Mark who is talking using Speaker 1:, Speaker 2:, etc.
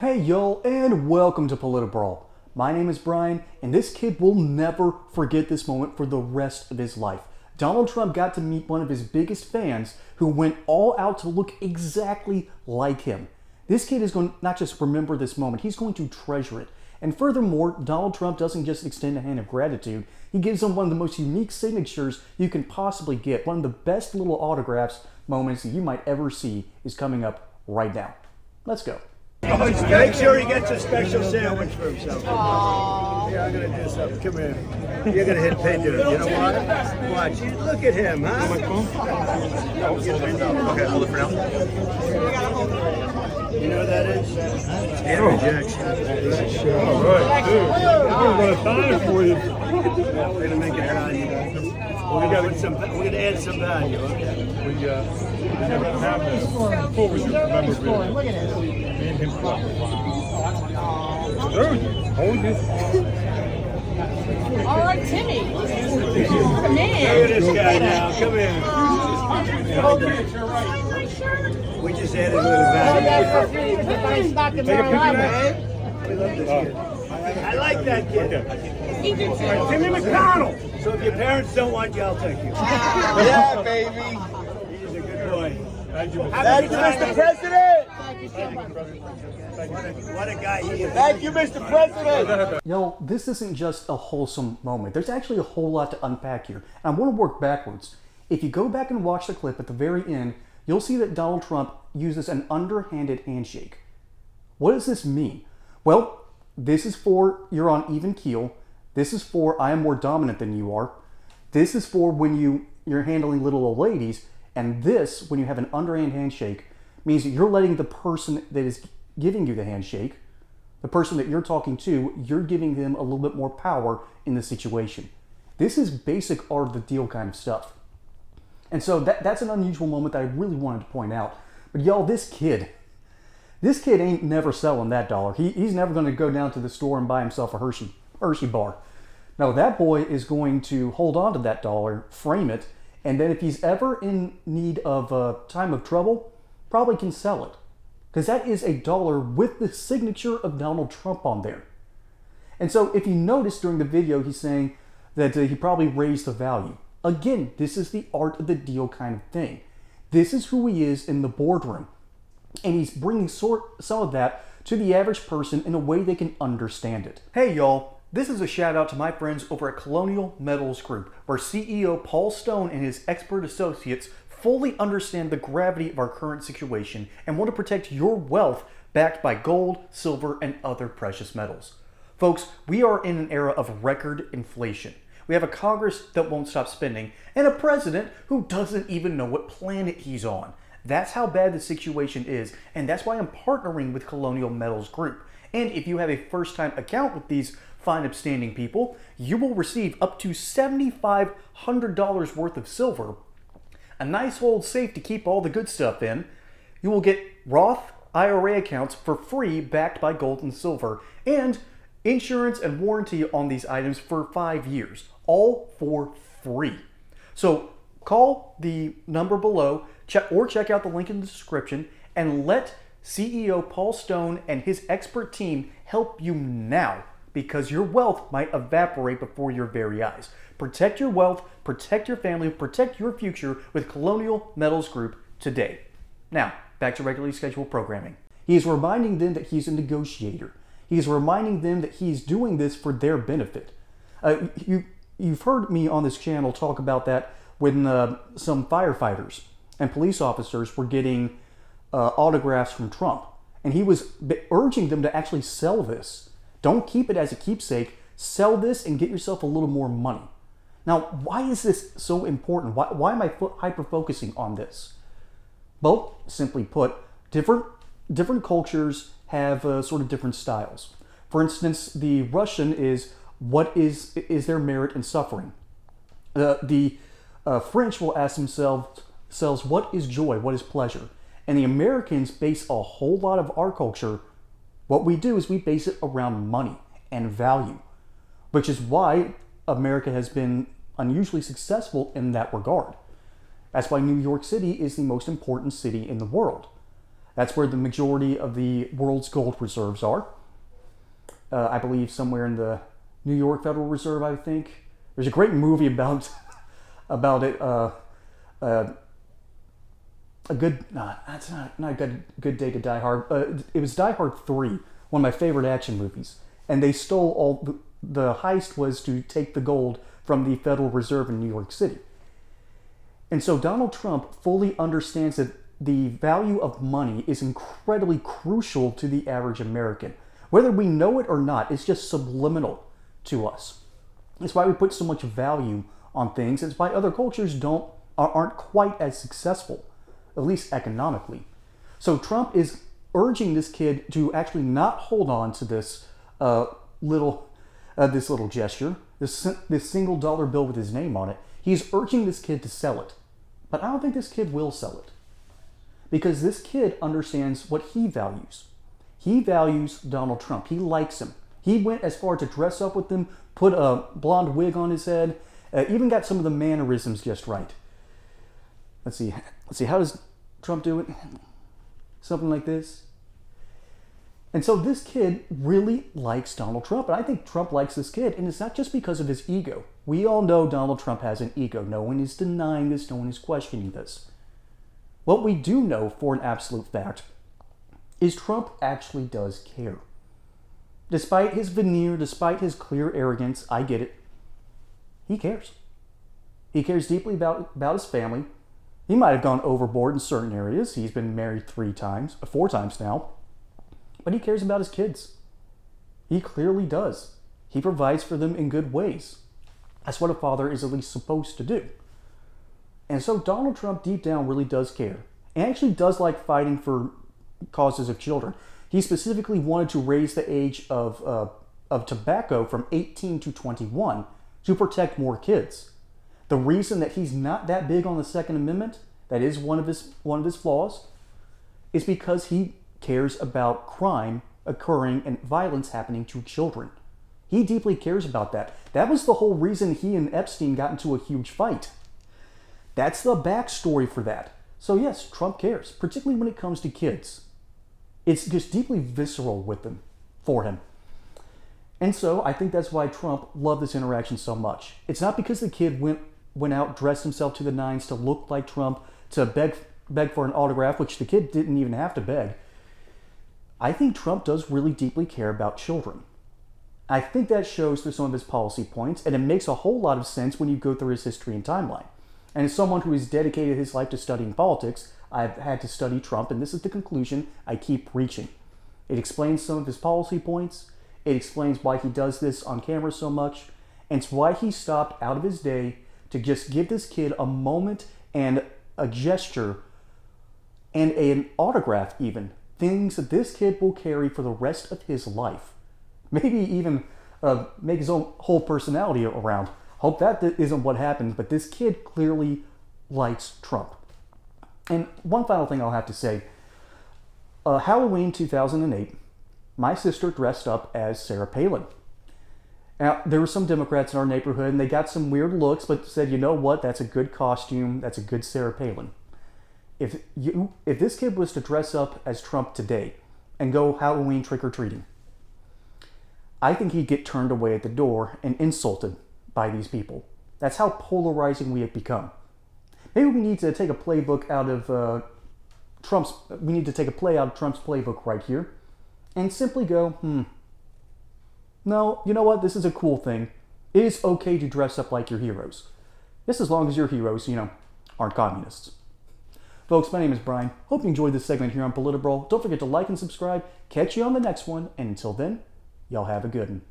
Speaker 1: Hey y'all, and welcome to Politibrawl. My name is Brian, and this kid will never forget this moment for the rest of his life. Donald Trump got to meet one of his biggest fans who went all out to look exactly like him. This kid is going to not just remember this moment, he's going to treasure it. And furthermore, Donald Trump doesn't just extend a hand of gratitude, he gives him one of the most unique signatures you can possibly get. One of the best little autographs moments that you might ever see is coming up right now. Let's go.
Speaker 2: Make sure he gets a special sandwich for himself. Aww. Yeah, I'm gonna do something. Come here. You're gonna hit pay dirt. You know what? Watch. Look at him, huh?
Speaker 3: Okay, hold it for now.
Speaker 2: You know what that is? Andrew Jackson.
Speaker 4: All right, dude. I'm gonna sign for you.
Speaker 2: We're gonna make it value. We're gonna add some value. Okay.
Speaker 4: We never have this before. We just remember me and him club. Dude, hold this.
Speaker 5: All right, Timmy. Come
Speaker 2: Look at this guy now. Come in. We just added a little value. I like that kid.
Speaker 4: Timmy McConnell.
Speaker 2: So if your parents don't want you, I'll take you.
Speaker 3: Yeah, baby.
Speaker 2: He's a good boy.
Speaker 4: Thank you.
Speaker 3: Thank you, Mr. President.
Speaker 2: What a guy he is.
Speaker 3: Thank you, Mr. President.
Speaker 1: Yo, this isn't just a wholesome moment. There's actually a whole lot to unpack here. And I want to work backwards. If you go back and watch the clip at the very end, you'll see that Donald Trump uses an underhanded handshake. What does this mean? Well, this is for you're on even keel. This is for I am more dominant than you are. This is for when you're handling little old ladies. And this, when you have an underhand handshake, means that you're letting the person that is giving you the handshake, the person that you're talking to, you're giving them a little bit more power in the situation. This is basic art of the deal kind of stuff. And so that's an unusual moment that I really wanted to point out. But y'all, this kid ain't never selling that dollar. He's never going to go down to the store and buy himself a Hershey bar. No, that boy is going to hold on to that dollar, frame it, and then if he's ever in need of a time of trouble, probably can sell it. Because that is a dollar with the signature of Donald Trump on there. And so if you notice during the video, he's saying that he probably raised the value. Again, this is the art of the deal kind of thing. This is who he is in the boardroom. And he's bringing some of that to the average person in a way they can understand it. Hey y'all, this is a shout out to my friends over at Colonial Metals Group, where CEO Paul Stone and his expert associates fully understand the gravity of our current situation and want to protect your wealth backed by gold, silver, and other precious metals. Folks, we are in an era of record inflation. We have a Congress that won't stop spending and a president who doesn't even know what planet he's on. That's how bad the situation is, and that's why I'm partnering with Colonial Metals Group. And if you have a first-time account with these fine upstanding people, you will receive up to $7,500 worth of silver, a nice old safe to keep all the good stuff in. You will get Roth IRA accounts for free backed by gold and silver, and insurance and warranty on these items for 5 years, all for free. So call the number below or check out the link in the description and let CEO Paul Stone and his expert team help you now, because your wealth might evaporate before your very eyes. Protect your wealth, protect your family, protect your future with Colonial Metals Group today. Now, back to regularly scheduled programming. He is reminding them that he's a negotiator. He is reminding them that he's doing this for their benefit. You've heard me on this channel talk about that when some firefighters and police officers were getting autographs from Trump. And he was urging them to actually sell this. Don't keep it as a keepsake. Sell this and get yourself a little more money. Now, why is this so important? Why am I hyper-focusing on this? Well, simply put, different cultures have sort of different styles. For instance, the Russian is what is their merit in suffering. The French will ask themselves, what is joy? What is pleasure? And the Americans base a whole lot of our culture. What we do is we base it around money and value, which is why America has been unusually successful in that regard. That's why New York City is the most important city in the world. That's where the majority of the world's gold reserves are. I believe somewhere in the New York Federal Reserve, I think. There's a great movie about it. That's not a good day to Die Hard. It was Die Hard 3, one of my favorite action movies. And they stole the heist was to take the gold from the Federal Reserve in New York City. And so Donald Trump fully understands that the value of money is incredibly crucial to the average American. Whether we know it or not, it's just subliminal to us. It's why we put so much value on things. It's why other cultures aren't quite as successful, at least economically. So Trump is urging this kid to actually not hold on to this little gesture, this single dollar bill with his name on it. He's urging this kid to sell it. But I don't think this kid will sell it. Because this kid understands what he values. He values Donald Trump. He likes him. He went as far to dress up with him, put a blonde wig on his head, even got some of the mannerisms just right. Let's see. How does Trump do it? Something like this. And so this kid really likes Donald Trump. And I think Trump likes this kid. And it's not just because of his ego. We all know Donald Trump has an ego. No one is denying this. No one is questioning this. What we do know for an absolute fact is Trump actually does care. Despite his veneer, despite his clear arrogance, I get it. He cares. He cares deeply about his family. He might have gone overboard in certain areas. He's been married 4 times now. But he cares about his kids. He clearly does. He provides for them in good ways. That's what a father is at least supposed to do. And so Donald Trump deep down really does care. And actually does like fighting for causes of children. He specifically wanted to raise the age of tobacco from 18 to 21 to protect more kids. The reason that he's not that big on the Second Amendment, that is one of his flaws, is because he cares about crime occurring and violence happening to children. He deeply cares about that. That was the whole reason he and Epstein got into a huge fight. That's the backstory for that. So yes, Trump cares, particularly when it comes to kids. It's just deeply visceral for him. And so I think that's why Trump loved this interaction so much. It's not because the kid went out, dressed himself to the nines to look like Trump, to beg for an autograph, which the kid didn't even have to beg. I think Trump does really deeply care about children. I think that shows through some of his policy points, and it makes a whole lot of sense when you go through his history and timeline. And as someone who has dedicated his life to studying politics, I've had to study Trump, and this is the conclusion I keep reaching. It explains some of his policy points. It explains why he does this on camera so much. And it's why he stopped out of his day to just give this kid a moment and a gesture and an autograph even. Things that this kid will carry for the rest of his life. Maybe even make his own whole personality around. Hope that isn't what happens, but this kid clearly likes Trump. And one final thing I'll have to say. Halloween 2008, my sister dressed up as Sarah Palin. Now, there were some Democrats in our neighborhood, and they got some weird looks, but said, you know what, that's a good costume, that's a good Sarah Palin. If this kid was to dress up as Trump today and go Halloween trick-or-treating, I think he'd get turned away at the door and insulted by these people. That's how polarizing we have become. Maybe we need to take a playbook out of Trump's playbook right here and simply go, no, you know what? This is a cool thing. It is okay to dress up like your heroes. Just as long as your heroes, aren't communists. Folks, my name is Brian. Hope you enjoyed this segment here on Politbro. Don't forget to like and subscribe. Catch you on the next one. And until then, y'all have a good one.